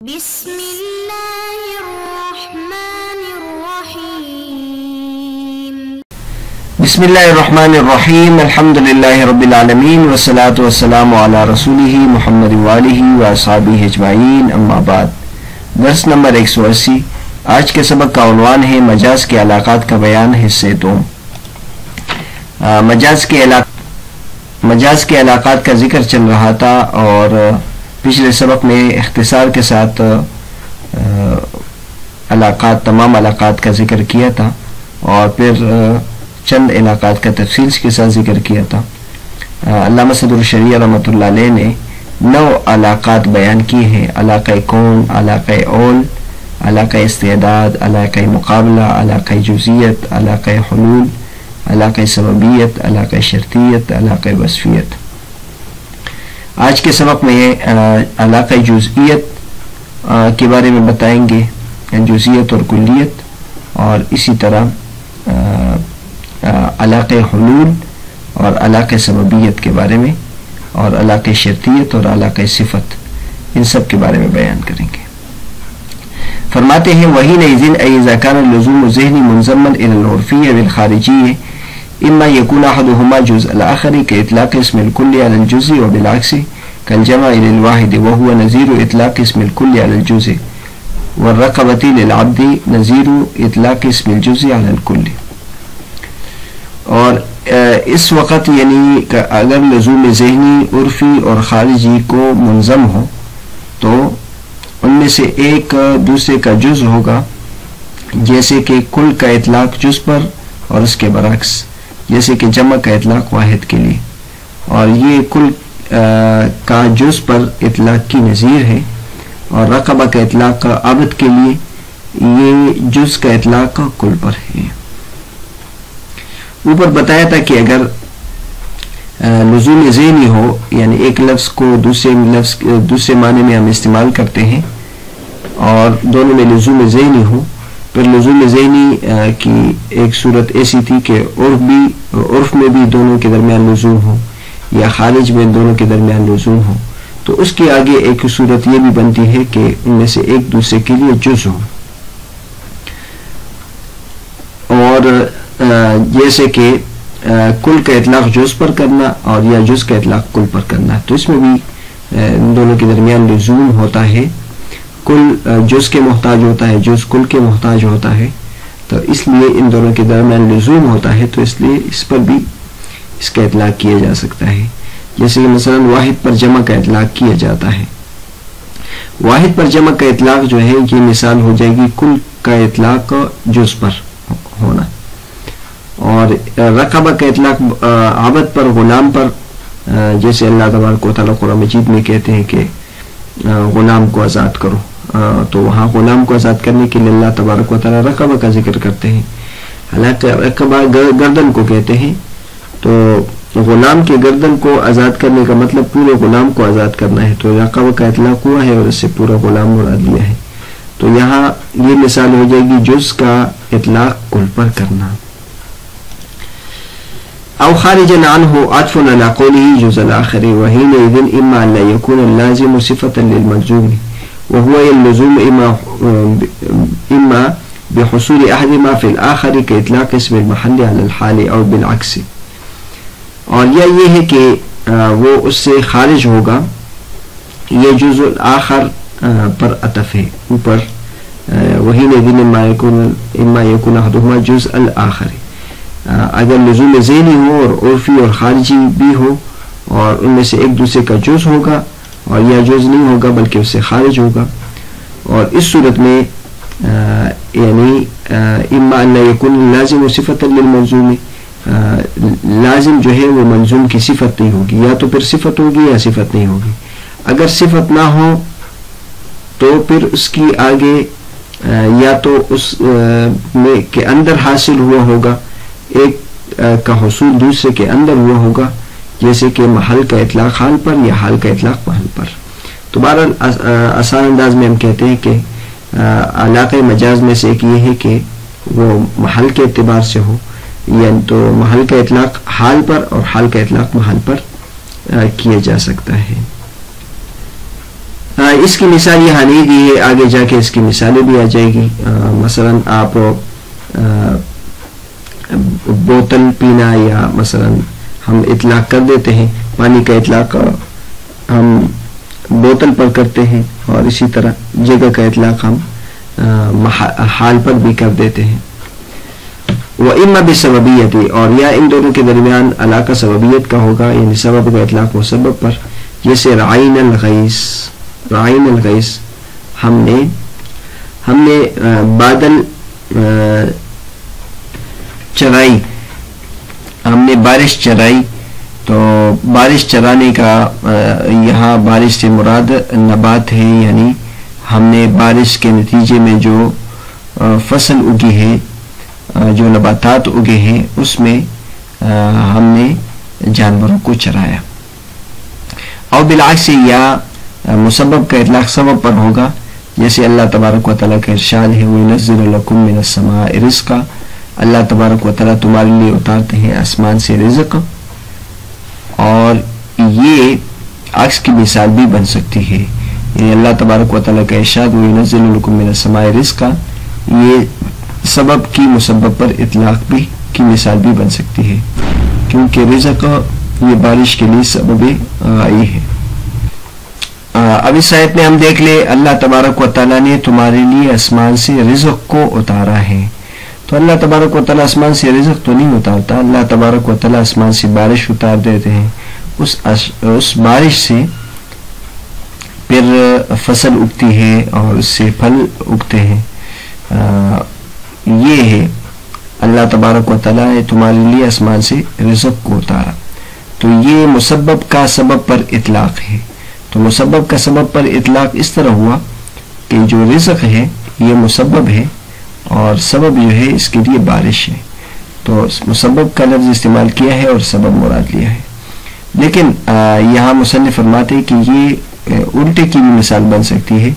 بسم اللہ الرحمن الرحیم بسم اللہ الرحمن الرحیم الحمد للہ رب العالمین والصلاة والسلام علی رسولہ محمد وآلہ واصحابہ اجمعین اما بعد۔ درس نمبر 180۔ آج کے سبق کا عنوان ہے مجاز کے علاقات کا بیان حصے 2۔ مجاز کے علاقات کا ذکر چل رہا تھا اور پچھلے سبق میں اختصار کے ساتھ تمام علاقات کا ذکر کیا تھا اور پھر چند علاقات کا تفصیل کے ساتھ ذکر کیا تھا۔ علامہ صدر الشریعہ رحمۃ اللہ علیہ نے 9 علاقات بیان کیے ہیں: علاقہ کون، علاقہ اول، علاقہ استعداد، علاقہ مقابلہ، علاقہ جزئیت، علاقہ حلول، علاقہ سببیت، علاقہ شرطیت، علاقہ وصفیت۔ آج کے سبق میں علاقہ جزئیت کے بارے میں بتائیں گے، جزئیت اور کلیت، اور اسی طرح علاقہ حلول اور علاقہ سببیت کے بارے میں، اور علاقہ شرطیت اور علاقہ صفت، ان سب کے بارے میں بیان کریں گے۔ فرماتے ہیں وَحِينَئِذٍ إِذَا كَانَ اللُّزُومُ الذِّهْنِ مُنْضَمًّا إِلَى الْعُرْفِيِّةِ وَالْخَارِجِيِّةِ إما يكون أحدهما جزء الآخر كإطلاق اسم الكل على الجزء وبالعكس كالجمع للواحد وهو نظير إطلاق اسم الكل على الجزء والرقبة للعبد نظير إطلاق اسم الجزء على الكل۔ اور اس وقت یعنی اگر لزوم ذہنی، عرفی اور خارجی کو منظم ہو تو ان میں سے ایک دوسرے کا جز ہوگا، جیسے کہ کل کا اطلاق جز پر اور اس کے برعکس، جیسے کہ جمع کا اطلاق واحد کے لیے، اور یہ کل کا جز پر اطلاق کی نظیر ہے، اور رقبہ کا اطلاق عبد کے لیے یہ جز کا اطلاق کل پر ہے۔ اوپر بتایا تھا کہ اگر لزوم ذہنی ہو، یعنی ایک لفظ کو دوسرے معنی میں ہم استعمال کرتے ہیں اور دونوں میں لزوم ذہنی ہو، پھر لزوم ذہنی کی ایک صورت ایسی تھی کہ عرف میں بھی دونوں کے درمیان لزوم ہو یا خارج میں دونوں کے درمیان لزوم ہو، تو اس کے آگے ایک صورت یہ بھی بنتی ہے کہ ان میں سے ایک دوسرے کے لیے جز ہو، اور جیسے کہ کل کا اطلاق جز پر کرنا اور یا جز کا اطلاق کل پر کرنا، تو اس میں بھی ان دونوں کے درمیان لزوم ہوتا ہے۔ کل جز کے محتاج ہوتا ہے، جز کل کے محتاج ہوتا ہے، تو اس لیے ان دونوں کے درمیان لزوم ہوتا ہے، تو اس لیے اس پر بھی اس کا اطلاق کیا جا سکتا ہے۔ جیسے کہ مثلا واحد پر جمع کا اطلاق کیا جاتا ہے۔ واحد پر جمع کا اطلاق جو ہے یہ مثال ہو جائے گی کل کا اطلاق جز پر ہونا، اور رقبہ کا اطلاق عبد پر، غلام پر، جیسے اللہ تبارک و تعالیٰ قرآن مجید میں کہتے ہیں کہ غلام کو آزاد کرو، تو وہاں غلام کو آزاد کرنے کے لیے اللہ تبارک و تعالیٰ رقبہ کا ذکر کرتے ہیں، حالانکہ رقبہ گردن کو کہتے ہیں، تو غلام کے گردن کو آزاد کرنے کا مطلب پورے غلام کو آزاد کرنا ہے، تو رقبہ کا اطلاق ہوا ہے اور اس سے پورا غلام مراد لیا ہے، تو یہاں یہ مثال ہو جائے گی جز کا اطلاق کل پر کرنا۔ او خارجا عنه عطف على قوله جزء الآخر وحينئذ إما أن لا يكون اللازم صفة للملزوم وهو اللزوم إما بحصول أحدهما في الآخر كإطلاق اسم المحل على الحال أو بالعكس، اور یہ ہے کہ وہ اس سے خارج ہوگا، یہ جزء الآخر پر عطف ہے اوپر، وحينئذ إما يكون أحدهما جزء الآخر، اگر لزوم ذہنی ہو اور عرفی اور خارجی بھی ہو اور ان میں سے ایک دوسرے کا جز ہوگا، اور یا جز نہیں ہوگا بلکہ اس سے خارج ہوگا، اور اس صورت میں یعنی اما ان یکون لازم صفۃ للملزوم، لازم جو ہے وہ ملزوم کی صفت نہیں ہوگی، یا تو پھر صفت ہوگی یا صفت نہیں ہوگی۔ اگر صفت نہ ہو تو پھر اس کی آگے یا تو اس میں کے اندر حاصل ہوا ہوگا، ایک کا حصول دوسرے کے اندر ہوا ہوگا، جیسے کہ محل کا اطلاق حال پر یا حال کا اطلاق محل پر۔ تو بہرحال آسان انداز میں ہم کہتے ہیں کہ علاقہ مجاز میں سے ایک یہ ہے کہ وہ محل کے اعتبار سے ہو، یعنی تو محل کا اطلاق حال پر اور حال کا اطلاق محل پر کیا جا سکتا ہے۔ اس کی مثال یہاں نہیں دی ہے، آگے جا کے اس کی مثالیں بھی آ جائے گی. مثلا آپ بوتل پینا، یا مثلا ہم اطلاق کر دیتے ہیں پانی کا اطلاق ہم بوتل پر کرتے ہیں، اور اسی طرح جگہ کا اطلاق ہم حال پر بھی کر دیتے ہیں. وَإِمَّا بِسَبَبِيَّتِ، اور یا ان دونوں کے درمیان علاقہ سببیت کا ہوگا، یعنی سبب کا اطلاق مسبب پر. جیسے رعین الغیث، رعین الغیث ہم نے بادل چرائی، ہم نے بارش چرائی. تو بارش چرانے کا یہاں بارش سے مراد نبات ہے، یعنی ہم نے بارش کے نتیجے میں جو فصل اگی ہے، جو نباتات اگے ہیں، اس میں ہم نے جانوروں کو چرایا. اور بالعکس یا مسبب کا اطلاق سبب پر ہوگا، جیسے اللہ تبارک و تعالیٰ کا ارشاد ہے وَيُنَزِّلُ لَكُم مِّنَ السَّمَاءِ رِزْقًا، اللہ تبارک و تعالیٰ تمہارے لیے اتارتے ہیں آسمان سے رزق. اور یہ عکس کی مثال بھی بن سکتی ہے، یعنی اللہ تبارک و تعالیٰ کا ارشاد وَيُنَزِّلُ لَكُم مِّنَ السَّمَاءِ رِزْقًا، یہ سبب کی مسبب پر اطلاق بھی کی مثال بھی بن سکتی ہے، کیونکہ رزق یہ بارش کے لیے سبب آئی ہے. اب اس آیت میں ہم دیکھ لیں اللہ تبارک و تعالیٰ نے تمہارے لیے آسمان سے رزق کو اتارا ہے. تو اللہ تبارک و تعالیٰ آسمان سے رزق تو نہیں اتارتا، اللہ تبارک و تعالیٰ آسمان سے بارش اتار دیتے ہیں. اس بارش سے پھر فصل اگتی ہے اور اس سے پھل اگتے ہیں. یہ ہے اللہ تبارک و تعالیٰ نے تمہارے لیے آسمان سے رزق کو اتارا. تو یہ مسبب کا سبب پر اطلاق ہے. تو مسبب کا سبب پر اطلاق اس طرح ہوا کہ جو رزق ہے یہ مسبب ہے، اور سبب جو ہے اس کے لیے بارش ہے. تو مسبب کا لفظ استعمال کیا ہے اور سبب مراد لیا ہے. لیکن یہاں مصنف فرماتے ہیں کہ یہ الٹے کی بھی مثال بن سکتی ہے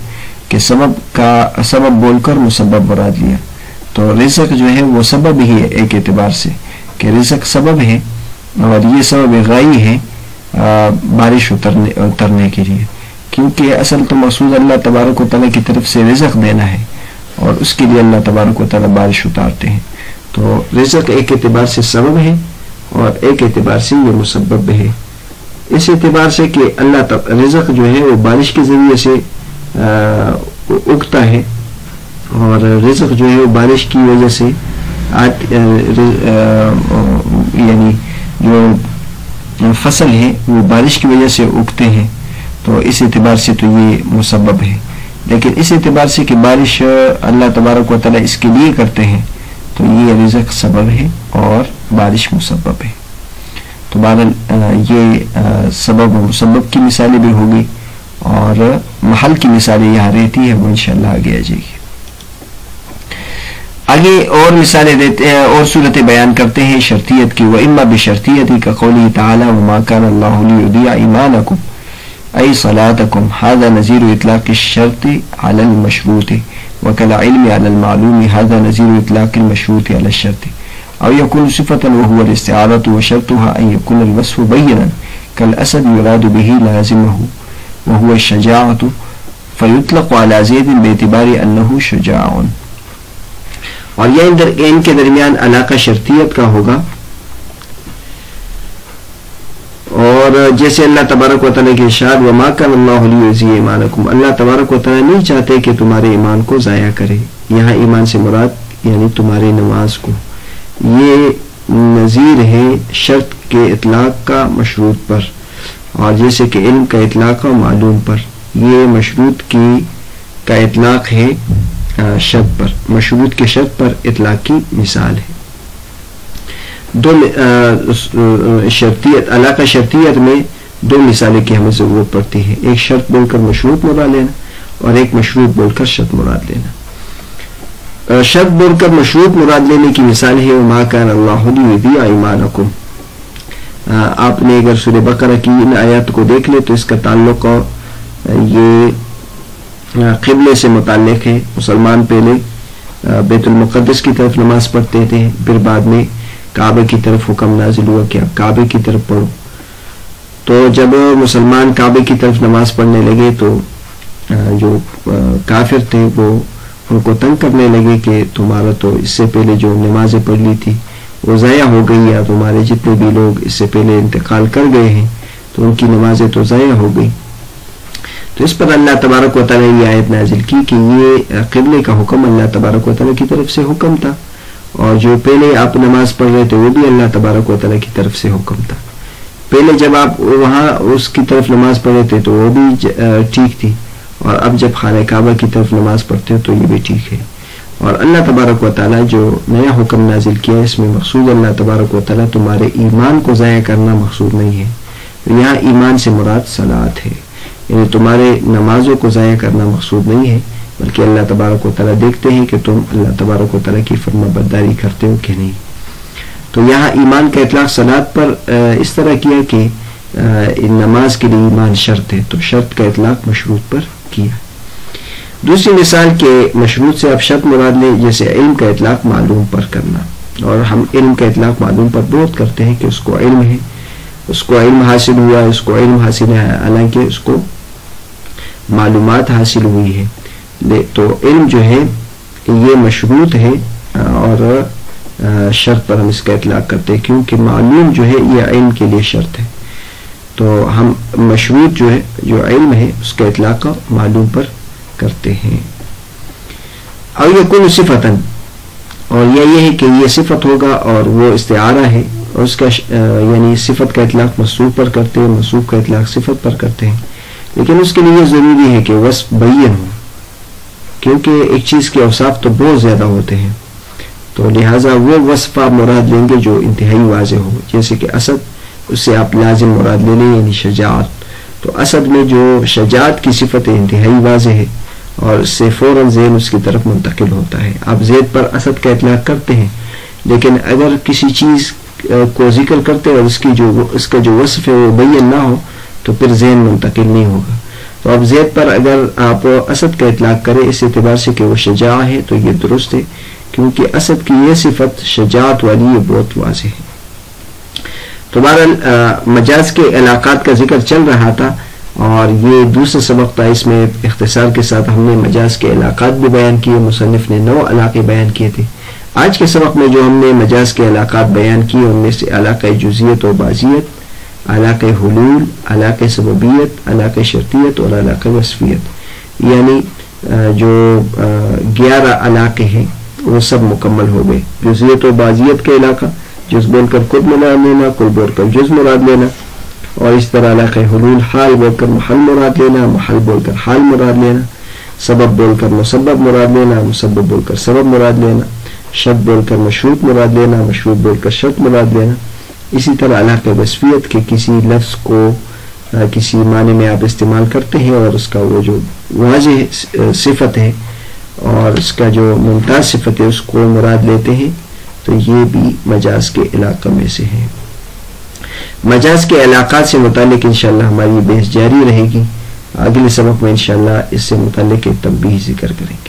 کہ سبب بول کر مسبب مراد لیا. تو رزق جو ہے وہ سبب ہی ہے ایک اعتبار سے، کہ رزق سبب ہے اور یہ سبب غائی ہے بارش اترنے کے لیے، کیونکہ اصل تو مقصود اللہ تبارک و تعالیٰ کی طرف سے رزق دینا ہے، اور اس کے لیے اللہ تبارک و تعالیٰ بارش اتارتے ہیں. تو رزق ایک اعتبار سے سبب ہے اور ایک اعتبار سے یہ مسبب ہے. اس اعتبار سے کہ رزق جو ہے وہ بارش کے ذریعے سے اگتا ہے، اور رزق جو ہے وہ بارش کی وجہ سے یعنی جو فصل ہے وہ بارش کی وجہ سے اگتے ہیں. تو اس اعتبار سے تو یہ مسبب ہے. لیکن اس اعتبار سے کہ بارش اللہ تبارک و تعالیٰ اس کے لیے کرتے ہیں، تو یہ رزق سبب ہے اور بارش مسبب ہے. تو بہرحال یہ سبب و مسبب کی مثالیں بھی ہوگی، اور محل کی مثالیں یہاں رہتی ہے، وہ انشاءاللہ آگے آ جائے گی. آگے اور مثالیں دیتے ہیں اور صورتیں بیان کرتے ہیں شرطیت کی. وَإِمَّا بِشَرْطِيَّتِ كَقَوْلِهِ تَعَالَى وَمَا كَانَ اللَّهُ لِيُضِيعَ إِيمَانَكُمْ أي صلاتكم. هذا نظير إطلاق الشرط على المشروط، وكالعلم على المعلوم هذا نظير إطلاق المشروط على الشرط. أو يكون صفة وهو الاستعارة وشرطها أن يكون الوصف بينا كالأسد يراد به لازمه وهو الشجاعة فيطلق على زيد باعتبار أنه شجاع. اور یہ ان کے درمیان علاقہ شرطیت کا ہوگا. اور جیسے اللہ تبارک و تعالیٰ کے ارشاد وما کان اللہ لیضیع ایمانکم، اللہ تبارک و تعالیٰ نہیں چاہتے کہ تمہارے ایمان کو ضائع کرے. یہاں ایمان سے مراد یعنی تمہاری نماز کو. یہ نظیر ہے شرط کے اطلاق کا مشروط پر، اور جیسے کہ علم کا اطلاق کا معلوم پر، یہ مشروط کا اطلاق ہے شرط پر، مشروط کے شرط پر اطلاق کی مثال ہے. دو شرطیت علاقہ شرطیت میں دو مثالیں کی ہمیں ضرورت پڑتی ہے، ایک شرط بول کر مشروط مراد لینا اور ایک مشروط بول کر شرط مراد لینا. شرط بول کر مشروط مراد لینے کی مثال ہے وما کان اللہ لیضیع ایمانکم. آپ نے اگر سورہ بقرہ کی ان آیات کو دیکھ لے تو اس کا تعلق یہ قبلے سے متعلق ہے. مسلمان پہلے بیت المقدس کی طرف نماز پڑھتے تھے، پھر بعد میں کعبے کی طرف حکم نازل ہوا کہ آپ کعبے کی طرف پڑھو. تو جب مسلمان کعبے کی طرف نماز پڑھنے لگے تو جو کافر تھے وہ ان کو تنگ کرنے لگے کہ تمہارا تو اس سے پہلے جو نمازیں پڑھ لی تھی وہ ضائع ہو گئی، یا تمہارے جتنے بھی لوگ اس سے پہلے انتقال کر گئے ہیں تو ان کی نمازیں تو ضائع ہو گئی. تو اس پر اللہ تبارک و تعالیٰ یہ آیت نازل کی کہ یہ قبلے کا حکم اللہ تبارک و تعالیٰ کی طرف سے حکم تھا، اور جو پہلے آپ نماز پڑھ رہے تھے وہ بھی اللہ تبارک و تعالیٰ کی طرف سے حکم تھا. پہلے جب آپ وہاں اس کی طرف نماز پڑھ رہے تھے تو وہ بھی ٹھیک تھی، اور اب جب خانہ کعبہ کی طرف نماز پڑھتے ہو تو یہ بھی ٹھیک ہے. اور اللہ تبارک و تعالیٰ جو نیا حکم نازل کیا ہے اس میں مقصود اللہ تبارک و تعالیٰ تمہارے ایمان کو ضائع کرنا مقصود نہیں ہے. یہاں ایمان سے مراد صلاۃ ہے، یعنی تمہارے نمازوں کو ضائع کرنا مقصود نہیں ہے، بلکہ اللہ تبارک و تعالیٰ دیکھتے ہیں کہ تم اللہ تبارک و تعالیٰ کی فرما برداری کرتے ہو کہ نہیں. تو یہاں ایمان کا اطلاق صلاۃ پر اس طرح کیا کہ نماز کے لیے ایمان شرط ہے، تو شرط کا اطلاق مشروط پر کیا. دوسری مثال کے مشروط سے آپ شرط مراد لیں، جیسے علم کا اطلاق معلوم پر کرنا، اور ہم علم کا اطلاق معلوم پر بہت کرتے ہیں کہ اس کو علم ہے، اس کو علم حاصل ہوا، اس کو علم حاصل ہے، حالانکہ اس کو معلومات حاصل ہوئی ہے. تو علم جو ہے یہ مشروط ہے، اور شرط پر ہم اس کا اطلاق کرتے ہیں کیونکہ معلوم جو ہے یہ علم کے لیے شرط ہے. تو ہم مشروط جو ہے جو علم ہے اس کا اطلاق معلوم پر کرتے ہیں. اور یکون صفتاً، اور یہ ہے کہ یہ صفت ہوگا اور وہ استعارہ ہے، اور اس کا یعنی صفت کا اطلاق موصوف پر کرتے ہیں، موصوف کا اطلاق صفت پر کرتے ہیں، لیکن اس کے لیے ضروری ہے کہ وصف بین ہو، کیونکہ ایک چیز کے اوصاف تو بہت زیادہ ہوتے ہیں، تو لہٰذا وہ وصف آپ مراد لیں گے جو انتہائی واضح ہو. جیسے کہ اسد، اس سے آپ لازم مراد لے لیں یعنی شجاعت. تو اسد میں جو شجاعت کی صفت انتہائی واضح ہے، اور اس سے فوراً ذہن اس کی طرف منتقل ہوتا ہے. آپ زید پر اسد کا اطلاق کرتے ہیں، لیکن اگر کسی چیز کو ذکر کرتے اور اس کا جو وصف ہے وہ بین نہ ہو تو پھر ذہن منتقل نہیں ہوگا. تو اب زید پر اگر آپ اسد کا اطلاق کریں اس اعتبار سے کہ وہ شجاع ہے تو یہ درست ہے، کیونکہ اسد کی یہ صفت شجاعت والی یہ بہت واضح ہے. تو بہرحال مجاز کے علاقات کا ذکر چل رہا تھا، اور یہ دوسرا سبق تھا. اس میں اختصار کے ساتھ ہم نے مجاز کے علاقات بھی بیان کیے، مصنف نے 9 علاقے بیان کیے تھے. آج کے سبق میں جو ہم نے مجاز کے علاقات بیان کیے ان میں سے علاقہ جزیت و بعضیت، علاقہ حلول، علاقہ سببیت، علاقہ شرطیت اور علاقہ وصفیت، یعنی جو 11 علاقے ہیں وہ سب مکمل ہو گئے. جزیت و بعضیت کے علاقہ، جز بول کر خود مراد لینا، کل بول کر جز مراد لینا، اور اس طرح علاقہ حلول حال بول کر محل مراد لینا، محل بول کر حال مراد لینا، سبب بول کر مسبب مراد لینا، مسبب بول کر سبب مراد لینا، شرط بول کر مشروط مراد لینا، مشروط بول کر شرط مراد لینا. اسی طرح علاقہ وصفیت کے کسی لفظ کو کسی معنی میں آپ استعمال کرتے ہیں اور اس کا وہ جو واضح صفت ہے اور اس کا جو ممتاز صفت ہے اس کو مراد لیتے ہیں، تو یہ بھی مجاز کے علاقہ میں سے ہے. مجاز کے علاقات سے متعلق انشاءاللہ ہماری بحث جاری رہے گی. اگلے سبق میں انشاءاللہ اس سے متعلق ایک تنبیہ ذکر کریں گے.